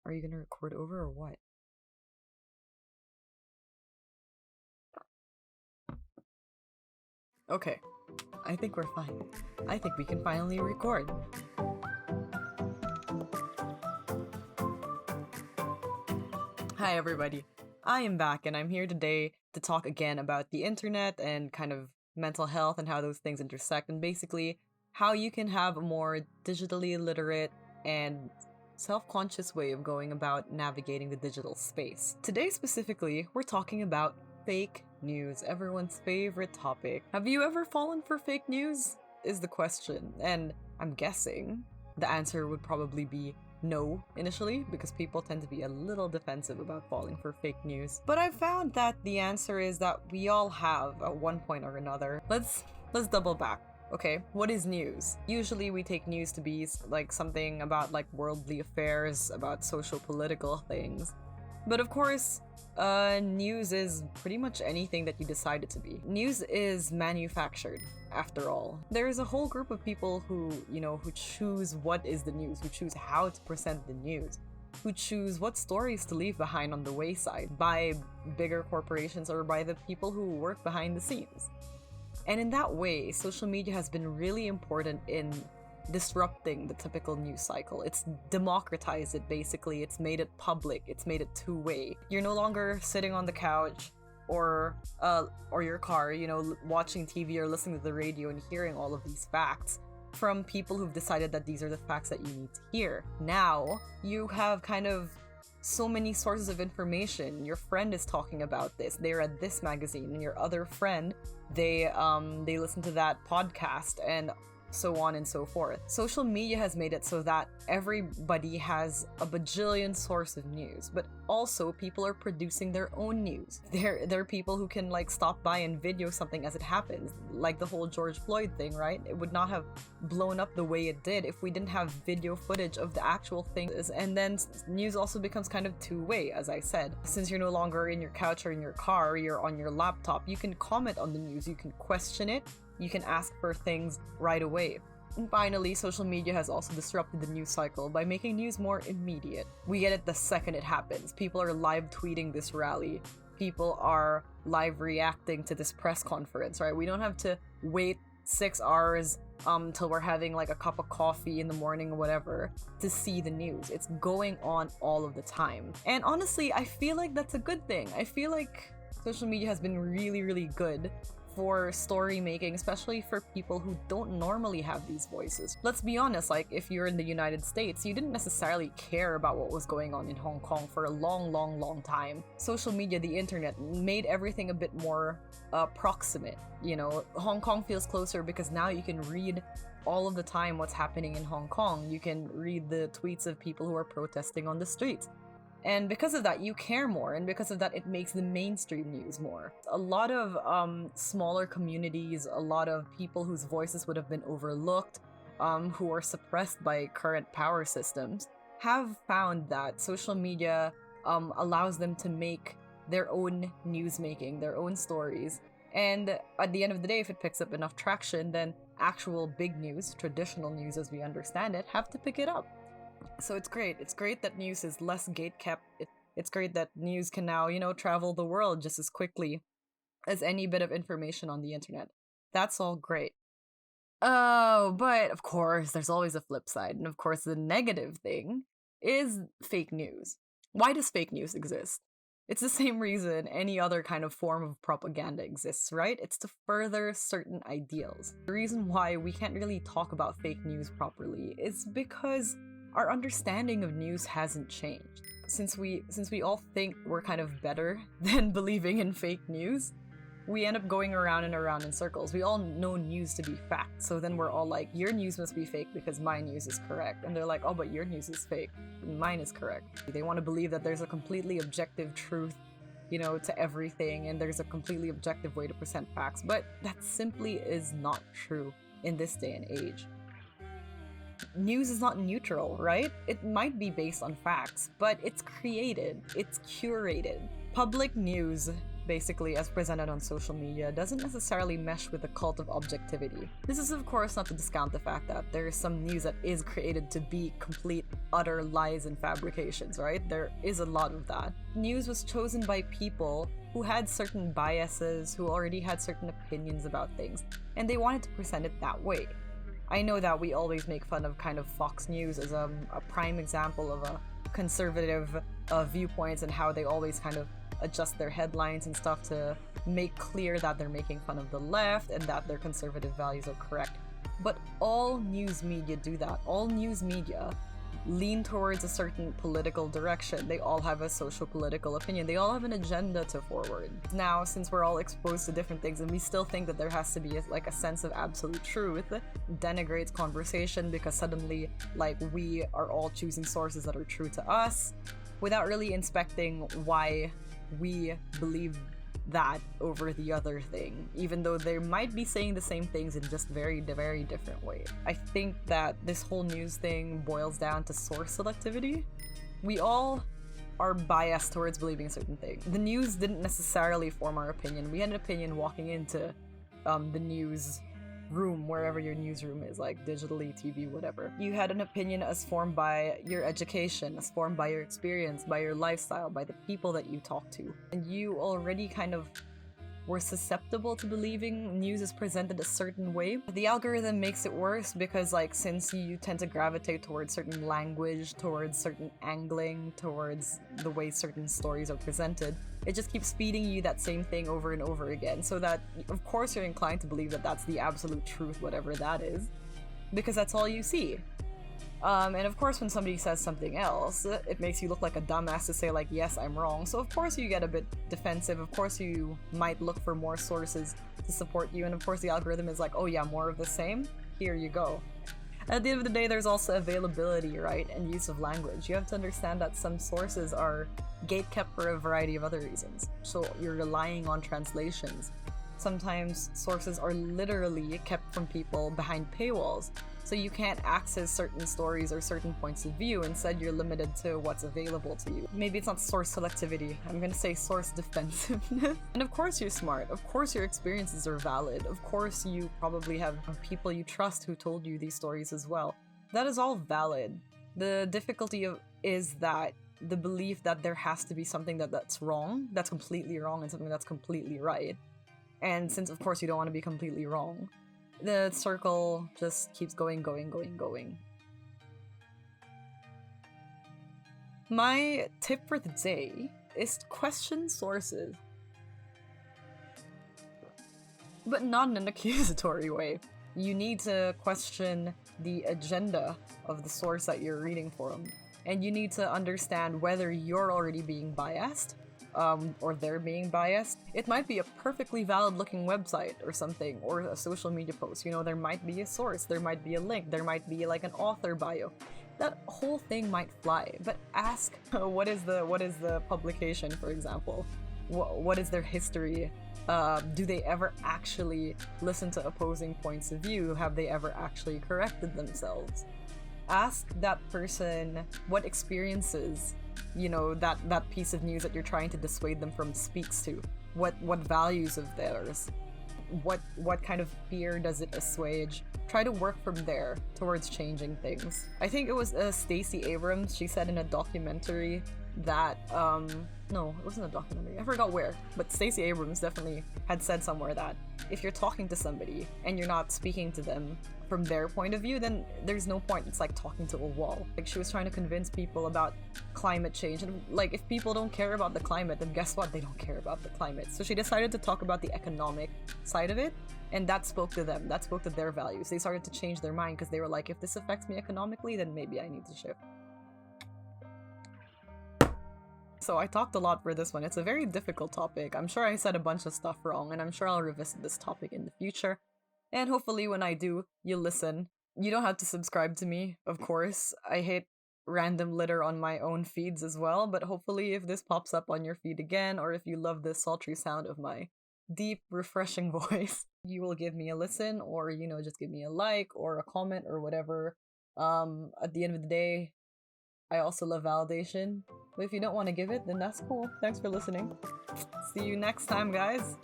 Are you gonna record over or what? Okay, I think we're fine. I think we can finally record. Hi everybody, I am back and I'm here today to talk again about the internet and kind of mental health and how those things intersect, and basically how you can have a more digitally literate and self-conscious way of going about navigating the digital space. Today specifically, we're talking about fake news, everyone's favorite topic. Have you ever fallen for fake news? Is the question, and I'm guessing the answer would probably be no initially, because people tend to be a little defensive about falling for fake news. But I've found that the answer is that we all have at one point or another. Let's double back. Okay, what is news? Usually we take news to be like something about like worldly affairs, about social political things. But of course, news is pretty much anything that you decide it to be. News is manufactured, after all. There is a whole group of people who, who choose what is the news, who choose how to present the news, who choose what stories to leave behind on the wayside by bigger corporations or by the people who work behind the scenes. And in that way, social media has been really important in disrupting the typical news cycle. It's democratized it, basically. It's made it public. It's made it two-way. You're no longer sitting on the couch or your car, watching TV or listening to the radio and hearing all of these facts from people who've decided that these are the facts that you need to hear. Now, you have kind of so many sources of information. Your friend is talking about this. They read this magazine, and your other friend, they listen to that podcast, and so on and so forth. Social media has made it so that everybody has a bajillion source of news, but also people are producing their own news. There are people who can like stop by and video something as it happens, like the whole George Floyd thing, right? It would not have blown up the way it did if we didn't have video footage of the actual thing. And then news also becomes kind of two-way, as I said. Since you're no longer in your couch or in your car, you're on your laptop, you can comment on the news, you can question it, you can ask for things right away. And finally, social media has also disrupted the news cycle by making news more immediate. We get it the second it happens. People are live tweeting this rally. People are live reacting to this press conference, right? We don't have to wait 6 hours till we're having like a cup of coffee in the morning or whatever to see the news. It's going on all of the time. And honestly, I feel like that's a good thing. I feel like social media has been really, really good for story making, especially for people who don't normally have these voices. Let's be honest, like if you're in the United States, you didn't necessarily care about what was going on in Hong Kong for a long time. Social media, the internet, made everything a bit more proximate. Hong Kong feels closer because now you can read all of the time what's happening in Hong Kong. You can read the tweets of people who are protesting on the streets. And because of that, you care more, and because of that, it makes the mainstream news more. A lot of smaller communities, a lot of people whose voices would have been overlooked, who are suppressed by current power systems, have found that social media allows them to make their own news making, their own stories. And at the end of the day, if it picks up enough traction, then actual big news, traditional news as we understand it, have to pick it up. So it's great. It's great that news is less gatekept. It's great that news can now, travel the world just as quickly as any bit of information on the internet. That's all great. Oh, but of course, there's always a flip side. And of course, the negative thing is fake news. Why does fake news exist? It's the same reason any other kind of form of propaganda exists, right? It's to further certain ideals. The reason why we can't really talk about fake news properly is because our understanding of news hasn't changed. Since we all think we're kind of better than believing in fake news, we end up going around and around in circles. We all know news to be fact, so then we're all like, your news must be fake because my news is correct. And they're like, oh, but your news is fake, mine is correct. They want to believe that there's a completely objective truth, to everything, and there's a completely objective way to present facts, but that simply is not true in this day and age. News is not neutral, right? It might be based on facts, but it's created, it's curated. Public news basically as presented on social media, doesn't necessarily mesh with the cult of objectivity. This is of course not to discount the fact that there is some news that is created to be complete, utter lies and fabrications, right? There is a lot of that. News was chosen by people who had certain biases, who already had certain opinions about things, and they wanted to present it that way. I know that we always make fun of kind of Fox News as a prime example of a conservative viewpoints and how they always kind of adjust their headlines and stuff to make clear that they're making fun of the left and that their conservative values are correct. But all news media do that. All news media lean towards a certain political direction. They all have a social-political opinion. They all have an agenda to forward. Now, since we're all exposed to different things and we still think that there has to be a sense of absolute truth, denigrates conversation because suddenly, like, we are all choosing sources that are true to us without really inspecting why we believe that over the other thing, even though they might be saying the same things in just very different ways. I think that this whole news thing boils down to source selectivity. We all are biased towards believing a certain thing. The news didn't necessarily form our opinion. We had an opinion walking into the news room, wherever your newsroom is, like digitally, TV, whatever. You had an opinion as formed by your education, as formed by your experience, by your lifestyle, by the people that you talk to. And you already kind of were susceptible to believing news is presented a certain way. The algorithm makes it worse because, like, since you tend to gravitate towards certain language, towards certain angling, towards the way certain stories are presented, it just keeps feeding you that same thing over and over again, so that, of course, you're inclined to believe that that's the absolute truth, whatever that is, because that's all you see. And of course, when somebody says something else, it makes you look like a dumbass to say, like, yes, I'm wrong. So of course you get a bit defensive. Of course you might look for more sources to support you. And of course the algorithm is like, oh yeah, more of the same? Here you go. At the end of the day, there's also availability, right? And use of language. You have to understand that some sources are gatekept for a variety of other reasons. So you're relying on translations. Sometimes sources are literally kept from people behind paywalls. So you can't access certain stories or certain points of view. Instead, you're limited to what's available to you. Maybe it's not source selectivity. I'm gonna say source defensiveness. And of course you're smart. Of course your experiences are valid. Of course you probably have people you trust who told you these stories as well. That is all valid. The difficulty is that the belief that there has to be something that's wrong, that's completely wrong, and something that's completely right. And since, of course, you don't want to be completely wrong, the circle just keeps going. My tip for the day is to question sources. But not in an accusatory way. You need to question the agenda of the source that you're reading from. And you need to understand whether you're already being biased, or they're being biased. It might be a perfectly valid looking website or something, or a social media post. You know, there might be a source, there might be a link, there might be like an author bio. That whole thing might fly, but ask what is the publication, for example? What is their history? Do they ever actually listen to opposing points of view? Have they ever actually corrected themselves? Ask that person what experiences, you know, that piece of news that you're trying to dissuade them from speaks to. What values of theirs? What kind of fear does it assuage? Try to work from there towards changing things. I think it was Stacey Abrams, she said in a documentary that, no, it wasn't a documentary, I forgot where, but Stacey Abrams definitely had said somewhere that if you're talking to somebody and you're not speaking to them from their point of view, then there's no point. It's like talking to a wall. Like, she was trying to convince people about climate change, and like, if people don't care about the climate, then guess what? They don't care about the climate. So she decided to talk about the economic side of it, and that spoke to them. That spoke to their values. They started to change their mind because they were like, if this affects me economically, then maybe I need to shift. So I talked a lot for this one. It's a very difficult topic. I'm sure I said a bunch of stuff wrong, and I'm sure I'll revisit this topic in the future. And hopefully when I do, you'll listen. You don't have to subscribe to me, of course. I hate random litter on my own feeds as well, but hopefully if this pops up on your feed again, or if you love the sultry sound of my deep, refreshing voice, you will give me a listen, or, you know, just give me a like, or a comment, or whatever. At the end of the day, I also love validation. But if you don't want to give it, then that's cool. Thanks for listening. See you next time, guys.